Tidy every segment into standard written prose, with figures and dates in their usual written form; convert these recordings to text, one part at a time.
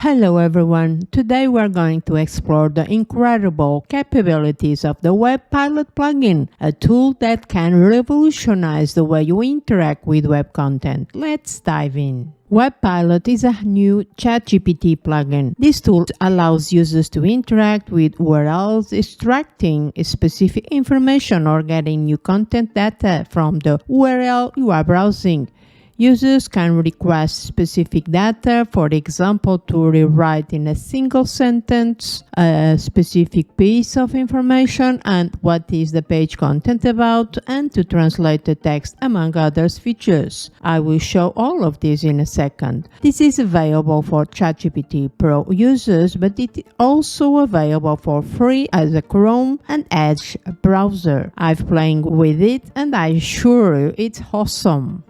Hello everyone, today we are going to explore the incredible capabilities of the WebPilot plugin, a tool that can revolutionize the way you interact with web content. Let's dive in. WebPilot is a new ChatGPT plugin. This tool allows users to interact with URLs, extracting specific information or getting new content data from the URL you are browsing. Users can request specific data, for example, to rewrite in a single sentence a specific piece of information and what is the page content about, and to translate the text, among other features. I will show all of this in a second. This is available for ChatGPT Pro users, but it is also available for free as a Chrome and Edge browser. I've playing with it and I assure you it's awesome.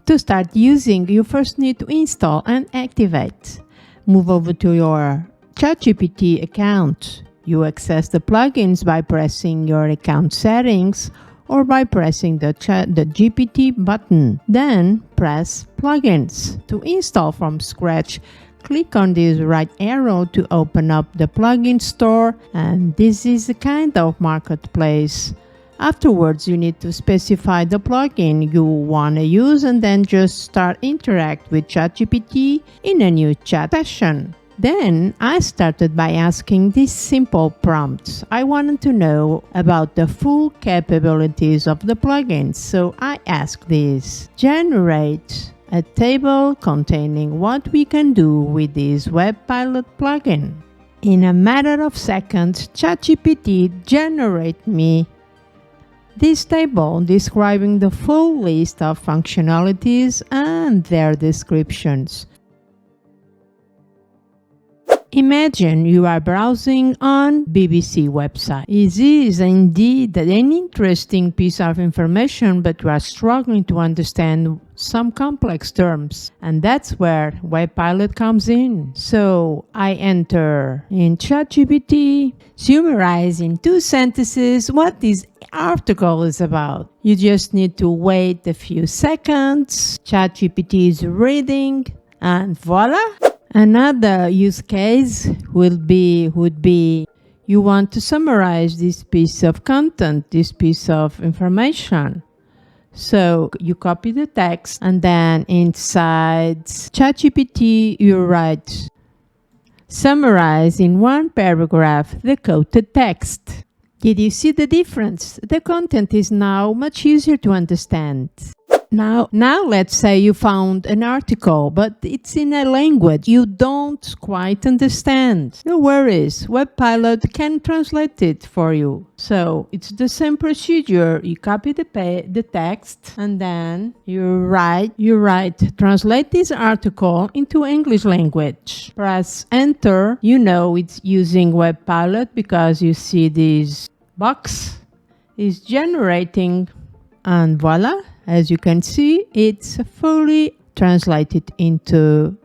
To start using, you first need to install and activate. Move over to your ChatGPT account. You access the plugins by pressing your account settings or by pressing the GPT button. Then press Plugins. To install from scratch, click on this right arrow to open up the plugin store, and this is a kind of marketplace. Afterwards, you need to specify the plugin you want to use and then just start interact with ChatGPT in a new chat session. Then I started by asking this simple prompt. I wanted to know about the full capabilities of the plugin, so I asked this: generate a table containing what we can do with this WebPilot plugin. In a matter of seconds, ChatGPT generated me this table describing the full list of functionalities and their descriptions. Imagine you are browsing on BBC website. It is indeed an interesting piece of information, but you are struggling to understand some complex terms, and that's where WebPilot comes in. So I enter in ChatGPT, summarize in 2 sentences what this article is about. You just need to wait a few seconds. ChatGPT is reading, and voila! Another use case would be you want to summarize this piece of content, this piece of information. So you copy the text and then inside ChatGPT you write summarize in 1 paragraph the quoted text. Did you see the difference? The content is now much easier to understand. Now let's say you found an article, but it's in a language you don't quite understand. No worries, WebPilot can translate it for you. So it's the same procedure. You copy the text and then you write, translate this article into English language. Press enter. You know it's using WebPilot because you see this box is generating, and voila. As you can see, it's fully translated into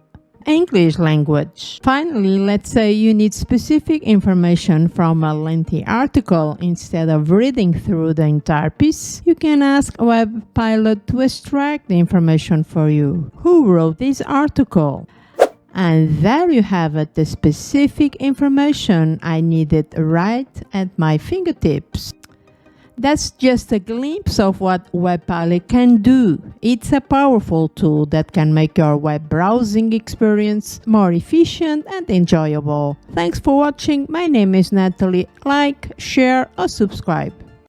English language. Finally, let's say you need specific information from a lengthy article. Instead of reading through the entire piece, you can ask WebPilot to extract the information for you. Who wrote this article? And there you have it, the specific information I needed right at my fingertips. That's just a glimpse of what WebPilot can do. It's a powerful tool that can make your web browsing experience more efficient and enjoyable. Thanks for watching. My name is Natalie. Like, share or subscribe.